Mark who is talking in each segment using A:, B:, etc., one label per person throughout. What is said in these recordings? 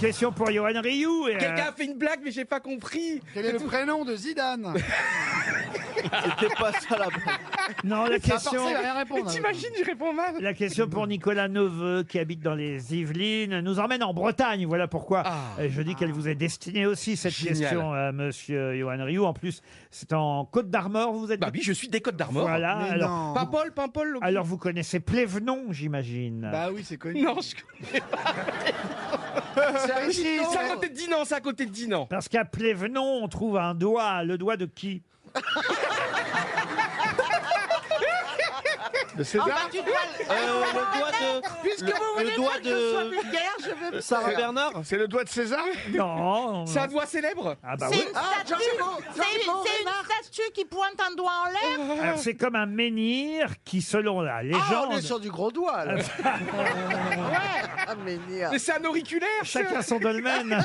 A: question pour Yoann Rioux.
B: Quelqu'un a fait une blague, mais j'ai pas compris.
C: Quel est le prénom de Zidane?
D: C'était pas ça la blague.
A: Non, la question...
C: il va rien répondre.
B: T'imagines, je réponds mal.
A: La question pour Nicolas Neveu, qui habite dans les Yvelines, nous emmène en Bretagne. Voilà pourquoi je dis qu'elle vous est destinée aussi, cette
B: Génial.
A: question, monsieur Yoann Rioux. En plus, c'est en Côte d'Armor, vous êtes...
B: Bah oui, je suis des Côtes d'Armor.
A: Voilà,
C: Mais
A: alors,
C: non.
B: Paimpol.
A: alors vous connaissez Plévenon, j'imagine.
C: Bah oui, c'est connu.
B: Non, je connais pas. C'est à côté de Dinan, c'est à côté de Dinan.
A: Parce qu'à Plévenon, on trouve un doigt. Le doigt de qui?
C: De César?
D: Le doigt de.
E: Puisque vous voulez
D: le doigt
E: pas que je sois
D: de.
E: vulgaire, je veux...
D: Sarah Bernard.
C: C'est le doigt de César?
A: Non.
B: C'est un doigt célèbre.
A: Ah bah
E: C'est
A: oui.
E: une statue, c'est une statue qui pointe un doigt en l'air.
A: Alors c'est comme un menhir qui, selon la
E: Ah,
A: légende...
E: on est sur du gros doigt, là. Ah, menhir.
B: Mais c'est un auriculaire.
A: Chacun son dolmen.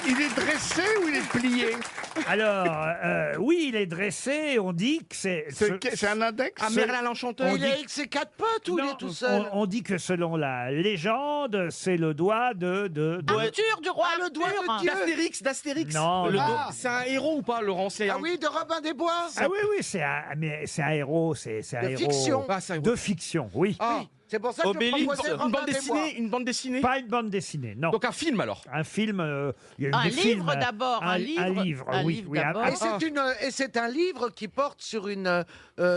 C: Il est dressé ou il est plié?
A: Alors, oui, il est dressé. On dit que c'est...
C: C'est un index?
B: Ah, Merlin l'Enchanteur.
E: Il est avec ses quatre potes ou il
A: Non,
E: est tout seul?
A: on dit que selon la légende, c'est le doigt de...
E: Arthur du roi le doigt de Dieu.
B: D'Astérix.
A: Non,
B: Le
A: non.
B: dos. C'est un héros ou pas, Laurent? C'est
E: Ah
B: un-
E: oui, de Robin des Bois.
A: Ah oui, oui, c'est un héros, c'est un
E: De
A: héros...
E: fiction.
B: Ah, c'est un héros.
A: De fiction, oui.
B: Ah,
E: C'est pour ça que je
D: Obélix.
E: proposais
B: une
E: Robin
B: bande
E: des Bois.
B: dessinée, une bande dessinée.
A: Pas une bande dessinée, non.
B: Donc un film alors.
A: Un film, il y a eu
F: Un
A: des
F: livre
A: films.
F: d'abord, un livre.
A: Un livre,
F: Un
A: oui.
F: livre
A: oui,
F: d'abord.
E: Et c'est un livre qui porte sur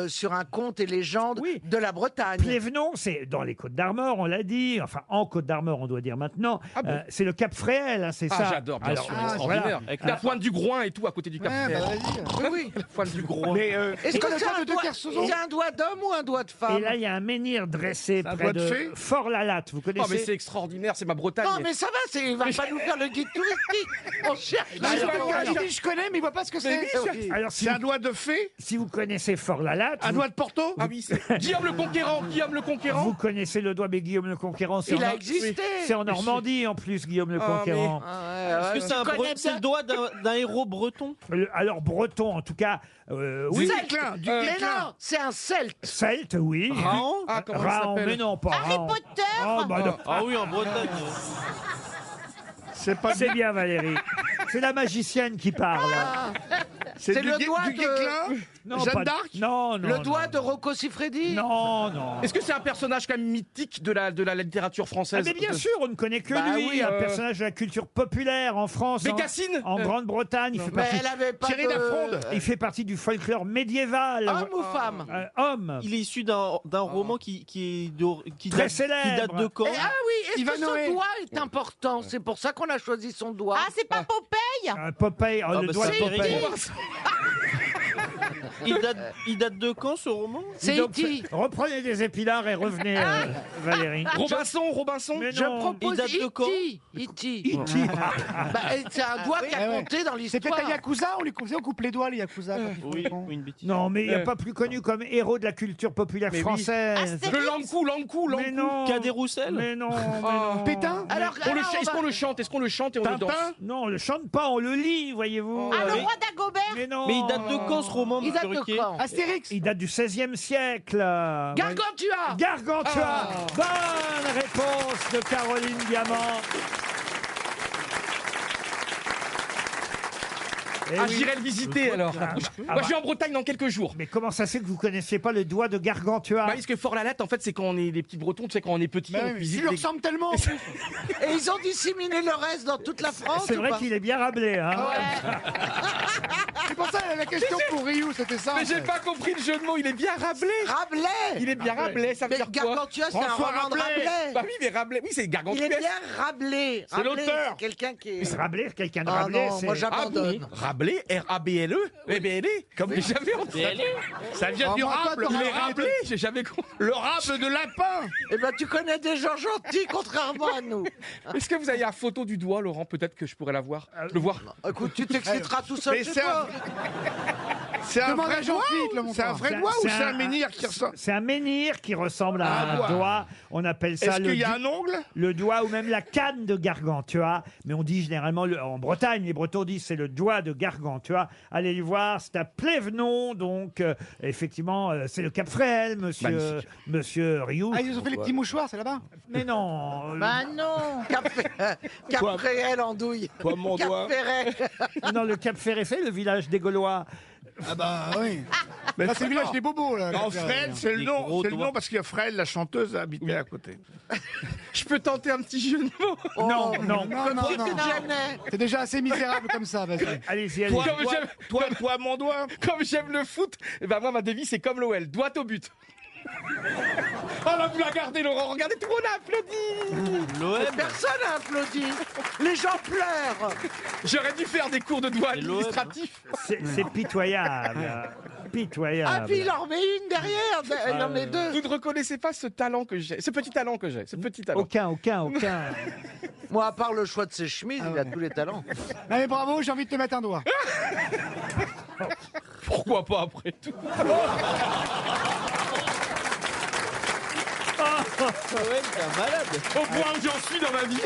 E: sur un conte et légende
A: Oui.
E: de la Bretagne.
A: Plévenon, c'est dans les Côtes d'Armor, on l'a dit. Enfin, en Côtes d'Armor, on doit dire maintenant.
B: Ah bon
A: c'est le Cap Fréhel, hein, c'est
B: Ah,
A: ça.
B: j'adore, bien
A: Alors,
B: sûr,
A: voilà.
B: extraordinaire. Avec la pointe du groin et tout à côté du cap.
C: Ouais, bah vas-y.
E: Oui, oui.
B: La pointe du groin.
C: Mais
E: Est-ce que
C: le
E: c'est
C: doigt
E: un
C: de
E: doigt,
C: Kersozon?
E: c'est un doigt d'homme ou un doigt de femme?
A: Et là, il y a un menhir dressé
C: un
A: près
C: doigt de
A: de
C: fée
A: Fort-la-Latte. Vous
B: Oh, mais
A: connaissez?
B: c'est extraordinaire, c'est ma Bretagne.
E: Non, mais ça va, il va pas nous faire le guide touristique. On cherche.
C: Je connais, mais il voit pas ce que c'est.
A: Alors, si
C: C'est
A: vous,
C: un doigt de fée?
A: si vous connaissez Fort-la-Latte,
C: Un
A: vous,
C: doigt de Porto?
B: Ah oui, c'est Guillaume le Conquérant. Guillaume le Conquérant.
A: vous connaissez le doigt, mais Guillaume le Conquérant, c'est
E: Il
A: en,
E: a existé.
A: c'est en Normandie en plus, Guillaume le
B: Ah,
A: Conquérant.
D: Est-ce que c'est un c'est le doigt d'un héros breton?
A: Alors, breton, en tout cas, oui.
C: Duquesclin, du
E: Mais
C: Duquesclin.
E: non, c'est un celte.
A: Celte, oui.
D: Raon.
B: Ah, comment il
A: Raon, mais
B: s'appelle?
A: non, pas
F: Harry
A: Raon.
F: Potter.
A: Oh, bah non.
D: Ah oui, en Bretagne.
C: C'est pas
A: C'est bien, Valérie. C'est la magicienne qui parle.
E: C'est le doigt de...
C: Duquesclin?
A: Non,
C: Jeanne
A: pas-
C: d'Arc?
A: Non, non.
E: Le
A: non,
E: doigt
A: non.
E: de Rocco Siffredi.
A: Non, non.
B: Est-ce que c'est un personnage quand même mythique de la littérature
A: Ah,
B: française?
A: mais bien sûr, on ne connaît que
E: Bah
A: lui,
E: oui,
A: un personnage de la culture populaire en France,
B: Bécassine.
A: en Grande-Bretagne. Il fait
E: Mais
A: partie,
E: elle avait pas
C: Thierry
E: de...
C: Lafronde.
A: il fait partie du folklore médiéval.
E: Homme ou femme?
A: Homme.
D: Il est issu d'un roman qui
A: Très
D: date,
A: célèbre.
D: qui date de quand?
E: Ah oui, est-ce
C: Ivan
E: que
C: Noé.
E: ce doigt est important? C'est pour ça qu'on a choisi son doigt.
F: Ah, c'est pas Popeye.
A: Popeye, le
D: bah,
A: doigt de
D: c'est
A: Popeye.
D: Il date de quand ce roman?
E: C'est
A: Donc,
E: E.T.
A: reprenez des épinards et revenez, Valérie.
B: Robinson.
A: Mais
E: Je
A: non.
E: propose
D: Il date de quand
E: E.T.
A: E.T.
E: Bah, c'est un doigt qui a
C: ouais.
E: compté dans
C: C'est peut-être
E: l'histoire.
C: un Yakuza, on coupe les doigts, les Yakuza. quand ils font
D: Oui,
C: les cons.
D: une bêtise.
A: Non, mais il n'y a pas plus connu comme héros de la culture populaire
B: Mais oui.
A: française.
F: Ah,
B: Le Lankou.
A: Mais non.
D: Cadet Roussel.
A: Mais non, mais
B: Oh.
A: non.
C: Pétain?
E: Alors,
B: Est-ce qu'on le chante? Est-ce qu'on le chante et on le danse?
C: Tintin?
A: Non, on le chante pas, on le lit, voyez-vous.
F: Ah, le
D: oui.
F: roi d'Agobert.
A: Mais non.
D: Mais il date de quand ce roman,
E: il date
D: monsieur
E: de
D: Ruquier?
E: quand?
C: Astérix?
A: Il date du XVIe siècle.
E: Gargantua.
A: Gargantua. Bonne réponse de Caroline Diamant. Eh
B: Ah,
A: oui.
B: j'irai le visiter alors.
A: Ah,
B: Moi, je suis en Bretagne dans quelques jours.
A: Mais comment ça se fait que vous connaissiez pas le doigt de Gargantua?
B: Bah, parce que Fort-la-Latte, en fait, c'est quand on est des petits Bretons, tu sais, quand on est petit,
C: Bah
B: on
C: oui, mais
B: visite.
C: tu lui
B: des-
C: ressembles tellement en plus.
E: Et ils ont disséminé le reste dans toute la France.
A: C'est
E: ou
A: vrai
E: pas
A: qu'il est bien rablé, hein.
C: C'est pour ça la question pour Ryu, c'était ça.
B: Mais
C: en
B: j'ai
C: fait.
B: pas compris le jeu de mots, il est bien Rabelais.
E: Rabelais.
B: Il est bien Rabelais, ça veut
E: Mais
B: dire quoi?
E: Gargantua, c'est un
C: François
E: roman de
C: Rabelais.
E: Rabelais.
B: Bah oui, mais Rabelais, oui, c'est
E: Il
B: Gargantua.
E: est bien Rabelais.
C: C'est
E: Rabelais,
C: l'auteur.
E: c'est quelqu'un qui est...
A: Rabelais, quelqu'un de
E: Ah
A: Rabelais,
E: non,
A: c'est...
E: moi
B: Ah
E: j'abandonne.
B: bon Rabelais, R-A-B-L-E B-L-E Comme j'ai jamais entendu.
C: Ça vient du rable.
B: Il est Rabelais, j'ai jamais compris.
C: Le rable de lapin.
E: Eh ben tu connais des gens gentils contrairement à nous.
B: Est-ce que vous avez la photo du doigt, Laurent? Peut-être que je pourrais la voir. Le voir.
E: Écoute, tu t'exciteras tout seul
C: Mais
E: chez
C: c'est
E: toi.
C: C'est un
G: Demande
C: vrai
G: à
C: doigt
G: Jean-Philippe, le
C: C'est
G: montant.
C: un vrai doigt ou c'est un menhir qui ressemble?
A: C'est un menhir qui ressemble à
C: Un
A: un
C: doigt.
A: doigt. On appelle ça
C: Est-ce qu'il y a
A: du-
C: un ongle?
A: le doigt ou même la canne de Gargantua. Mais on dit généralement, en Bretagne, les Bretons disent c'est le doigt de Gargantua. Allez le voir, c'est à Plévenon. Donc, effectivement, c'est le Cap Fréhel, monsieur Rioux.
G: Ah, ils ont fait les petits mouchoirs, c'est là-bas.
A: Mais non,
F: Bah non.
E: Cap Fréhel andouille.
B: Toi, mon
E: Cap
B: doigt.
E: Ferret.
A: non, le Cap Ferret, c'est le village des Gaulois.
G: Ah bah oui. Là, c'est le village des bobos, là.
C: Non, Fred, c'est le
D: Des
C: nom.
D: gros
C: C'est le
D: doigts.
C: nom parce qu'il y a Fred, la chanteuse, habitait à côté.
B: Je peux tenter un petit jeu de mots.
A: Non, non.
G: Non, non,
E: Tu
G: non.
E: te gênais.
G: C'est déjà assez misérable comme ça, vas-y.
A: Allez-y, allez-y.
B: Comme j'aime-
C: Toi, mon doigt.
B: Comme j'aime le foot, et ben moi ma devise c'est comme l'OL, doigt au but. Oh là vous la gardez Laurent, regardez tout le monde a applaudi.
D: L'OM.
E: Personne n'a applaudi. Les gens pleurent.
B: J'aurais dû faire des cours de droit
D: C'est l'OM.
B: administratif.
A: C'est pitoyable. Pitoyable.
E: Ah, puis il en remet une derrière. Il en met deux.
B: Vous ne reconnaissez pas ce talent que j'ai, ce petit talent que j'ai, ce petit talent.
A: Aucun.
E: Moi, à part le choix de ses chemises, il a
G: ouais.
E: tous les talents.
G: Non mais bravo, j'ai envie de te mettre un doigt.
B: Pourquoi pas après tout?
D: Ouais, t'es un malade.
B: Au point où j'en suis dans ma vie.